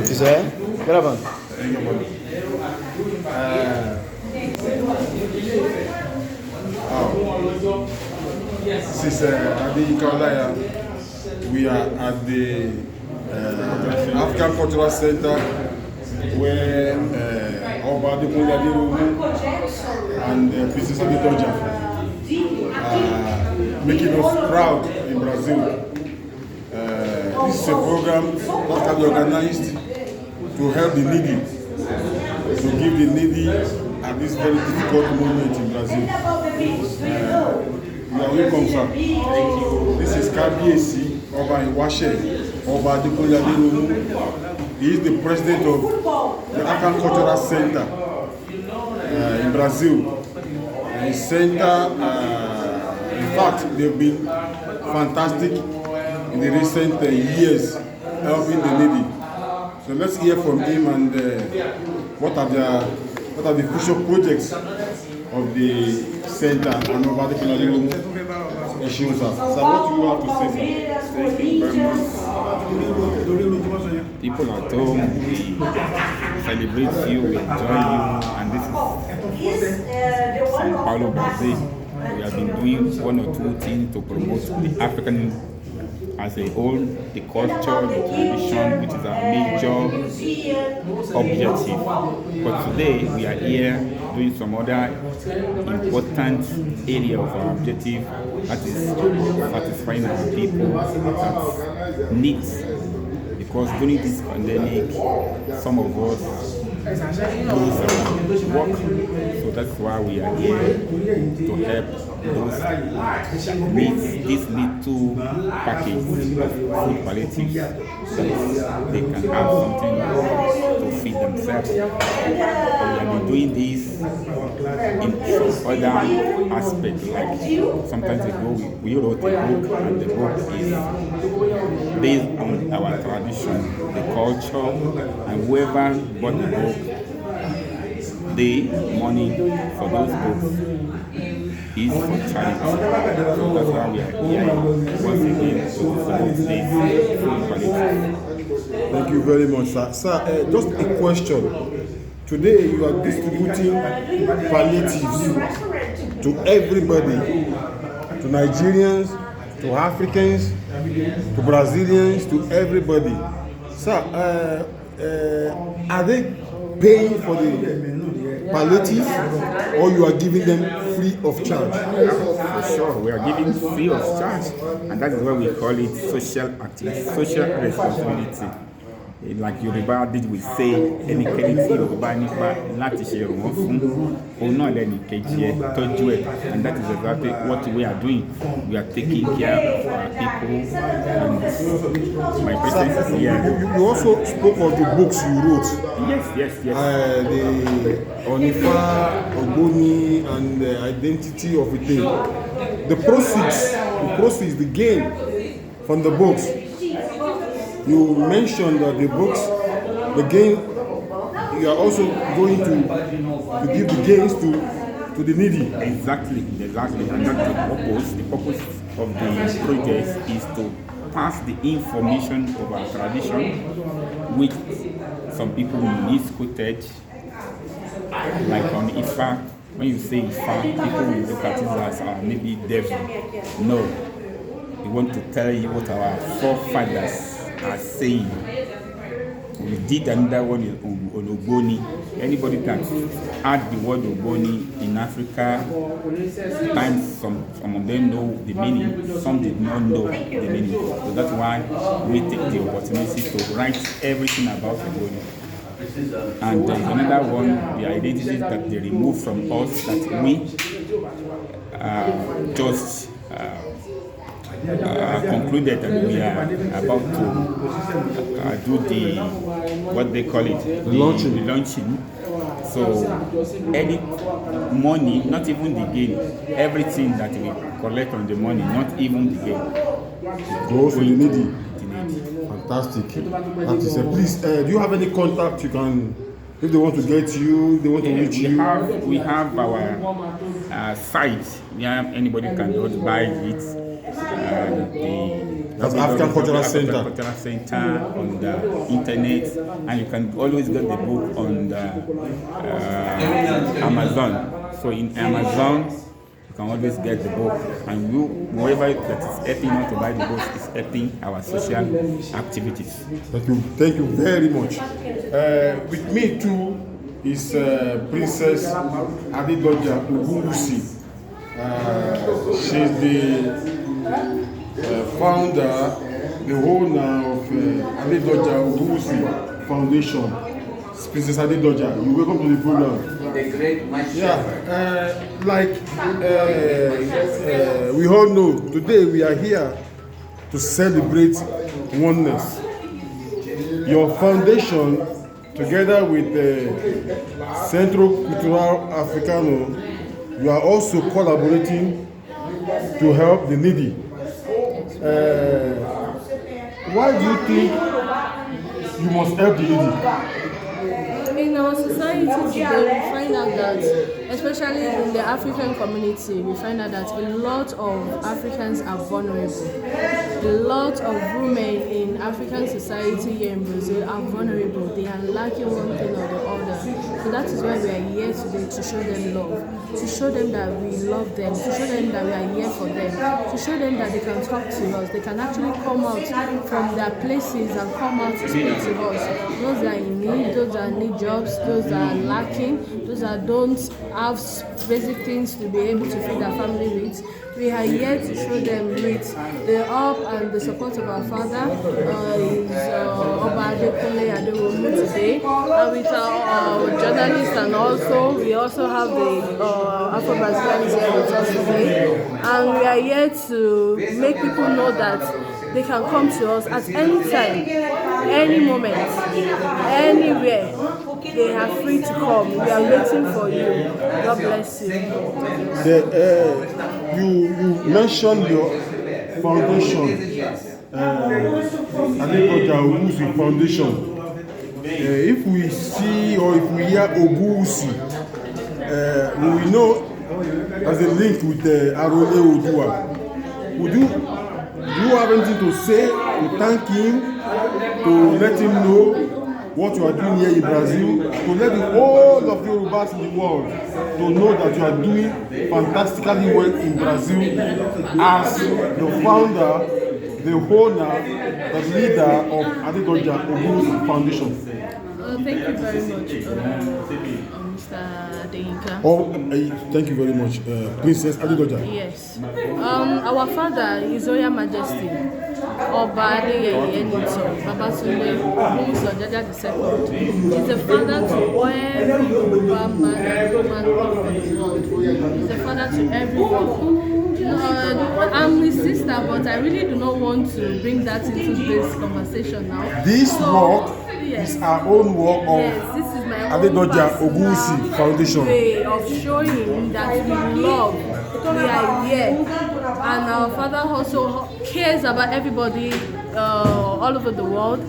Güzel. Merhaba. This is Adeyinka Olaiya. We are at the African Cultural Center where Oba Adekunle Aderonmu and Princess Adedoja making us proud in Brazil. This is a program that can be organized to help the needy, to give the needy at this very difficult moment in Brazil. You are welcome, sir. This is Kabiyesi Oba Oba Adekunle Aderonmu. He is the president of the African Cultural Center in Brazil. The center, in fact, they've been fantastic in the recent years, helping the needy. So let's hear from him and what are the future projects of the center and Oba Adekunle Aderonmu. Sir, what do you have to say, sir? Thank you very much. People at home, we celebrate you, we enjoy you, and this is São Paulo, Brazil. We have been doing one or two things to promote the African as a whole, the culture, the tradition, which is our major objective. But today we are here doing some other important area of our objective, that is satisfying our people that needs. Because during this pandemic, some of us lose our work, so that's why we are here to help those needs. This little package of food palliatives, so they can have something to feed themselves. We have been doing this in some other aspects. Like sometimes ago, we wrote a book, and the book is based on our tradition, the culture, and whoever bought the book, the money for those books is for charity. So that's why we are here once again to celebrate this food palliative. Thank you very much, sir. Sir, just a question. Today you are distributing palliatives to everybody, to Nigerians, to Africans, to Brazilians, to everybody. Sir, are they paying for the palliative, or you are giving them free of charge? For sure, we are giving free of charge, and that is why we call it social activity, social responsibility. Like Yoruba did we say, ẹnikẹ́ni tí Yorùbá nípa láti ṣe ìrànwọ́ fún òun náà lẹ́nu kejì ẹ̀ tọ́jú ẹ̀, and that is exactly what we are doing. We are taking care of our people, and my presence is here. You also spoke of the books you wrote. Yes. The Onifa, Ogoni, and the identity of a thing. The proceeds, the gain from the books. You mentioned that the books, the gain, you are also going to give the gains to the needy. Exactly, and that's the purpose. The purpose of the project is to pass the information of our tradition, which some people misquoted, like on Ifa. When you say Ifa, people will look at it as maybe devil. No, we want to tell you what our forefathers are saying. We did another one on Ogoni. Anybody can add the word Ogoni in Africa. Sometimes some of them know the meaning, some did not know the meaning. So that's why we take the opportunity to write everything about Ogoni. And there is another one, the identities that they remove from us, that we just concluded that we are about to do the, what they call it, the launching. So any money, not even the gain, everything that we collect on the money, not even the gain, goes to the needy. Fantastic. That is it. Please, do you have any contact you can, if they want to get you, they want to reach you? We have our site where anybody can go to buy it. The That's African Cultural Center. Cultural Center on the internet, and you can always get the book on the Amazon. So in Amazon, you can always get the book, and whoever that is helping out to buy the book is helping our social activities. Thank you very much. With me too is Princess Adedoja Ogunwusi. She's the founder, the owner of Adedoja Ogunwusi Foundation. Princess Adedoja, you welcome to the program. We all know, today we are here to celebrate oneness. Your foundation, together with the Centro Cultural Africano, you are also collaborating to help the needy. Why do you think you must help the needy? In our society today, we find out that, especially in the African community, we find out that a lot of Africans are vulnerable. A lot of women in African society here in Brazil are vulnerable. They are lacking one thing or the other. So that is why we are here today, to show them love, to show them that we love them, to show them that we are here for them, to show them that they can talk to us. They can actually come out from their places and come out to speak to us. Those that are in need, those that need jobs, those that are lacking, those that don't have basic things to be able to feed their family with. We are here to show them with the help and the support of our father, Oba Adekunle Aderonmu today, and with our journalists, and also we also have the Afro-Brazilians here with us today, and we are here to make people know that they can come to us at any time, any moment, anywhere. They are free to come. We are waiting for you. God bless you. You mentioned your foundation, Adedoja Ogunwusi Foundation. If we see or if we hear Ogunwusi, we will know as a link with Arole Odua. Do you have anything to say to thank him, to let him know what you are doing here in Brazil, to let the whole of Yorubas in the world to know that you are doing fantastically well in Brazil as the founder, the owner, the leader of Adedoja Ogunwusi Foundation? Thank you very much, Mr. Adeyinka. Thank you very much, Princess Adedoja. Yes. Our father, His Royal Majesty, Oba Adekunle Aderonmu II, is a father to every Yoruba man and woman all over the world. He's a father to everyone. I'm his sister, but I really do not want to bring that into this conversation now. This work is our own work of this is my Adedoja Ogunwusi Foundation. Way of showing that we love, we are here, and our father also cares about everybody all over the world.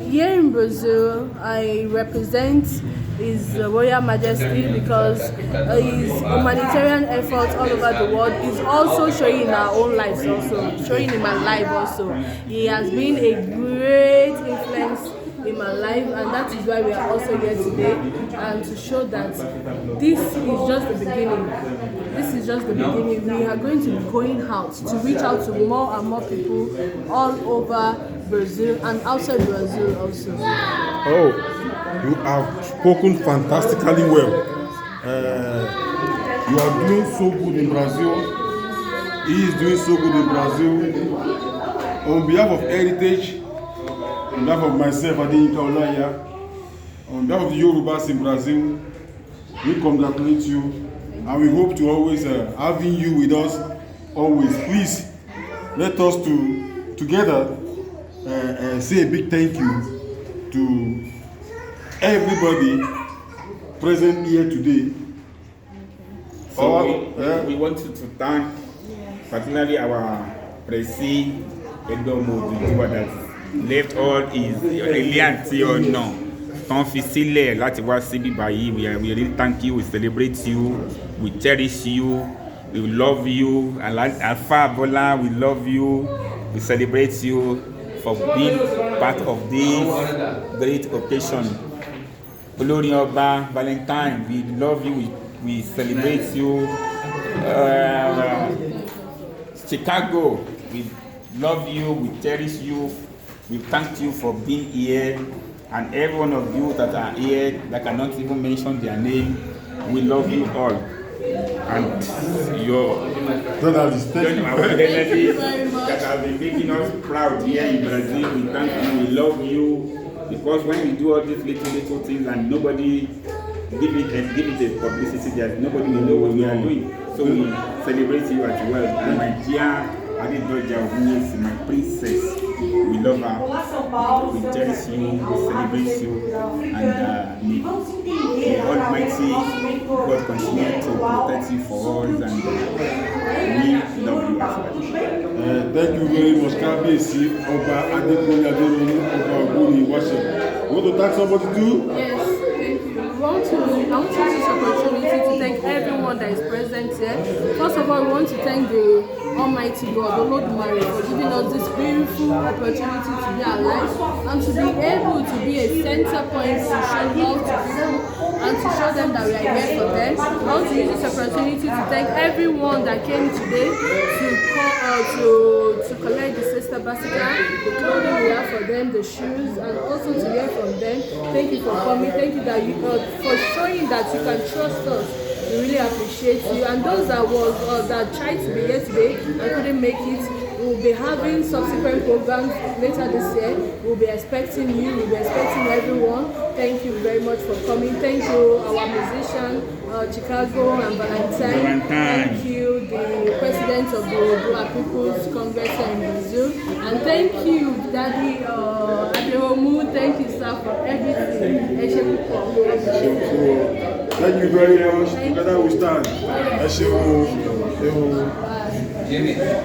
Here in Brazil, I represent His Royal Majesty because his humanitarian efforts all over the world is also showing in our own lives, also showing in my life also. He has been a great influence in my life, and that is why we are also here today, and to show that this is just the beginning. This is just the beginning. We are going to be going out to reach out to more and more people all over Brazil and outside Brazil also. Oh, you have spoken fantastically well. You are doing so good in Brazil. He is doing so good in Brazil. On behalf of Heritage, on behalf of myself, Adeyinka Olaiya, on behalf of the Yorubas in Brazil, we congratulate you, and we hope to always having you with us always. Please let us together say a big thank you to everybody present here today. So we want to thank particularly our Princess Adedoja that left all his reality or no. Tán fi sílẹ̀ láti wá síbí báyìí. We really thank you, we celebrate you, we cherish you, we love you. Alfa Bola, we love you. We celebrate you for being part of this great occasion. Olori Oba Valentine, we love you. We celebrate you. Chicago, we love you. We cherish you. We thank you for being here. And every one of you that are here, that cannot even mention their name, we love you all. And your Journalists, thank you. That have been making us proud here in Brazil, we thank you, we love you. Because when we do all these little things and nobody give it a publicity, that nobody will know what we are doing. So we celebrate you as well. And my dear Adedoja Ogunwusi, my princess, we love her, we cherish you, we celebrate you, and may Almighty God continue to protect you for us, and we love you as well. Thank you very much, Kabiyesi Oba Adekunle Aderonmu, Oba Ogunwusi. You want to thank somebody too? Yes, thank you. I want to use this opportunity to thank everyone that is present here. First of all, we want to thank the Almighty God, Olodumare, for giving us this beautiful opportunity to be alive and to be able to be a center point to show love to people and to show them that we are here for them. I want to use this opportunity to thank everyone that came today to collect the sister basket, the clothing we have for them, the shoes, and also to hear from them. Thank you for coming. Thank you that for showing that you can trust us. We really appreciate you. And those that tried to be here today and couldn't make it, we'll be having subsequent programs later this year. We'll be expecting you. We'll be expecting everyone. Thank you very much for coming. Thank you, our musician, Chicago and Valentine. Thank you, the president of the Oba People's Congress in Brazil. And thank you, Daddy Aderonmu. Thank you, sir, for everything. Thank you very much. Together we stand.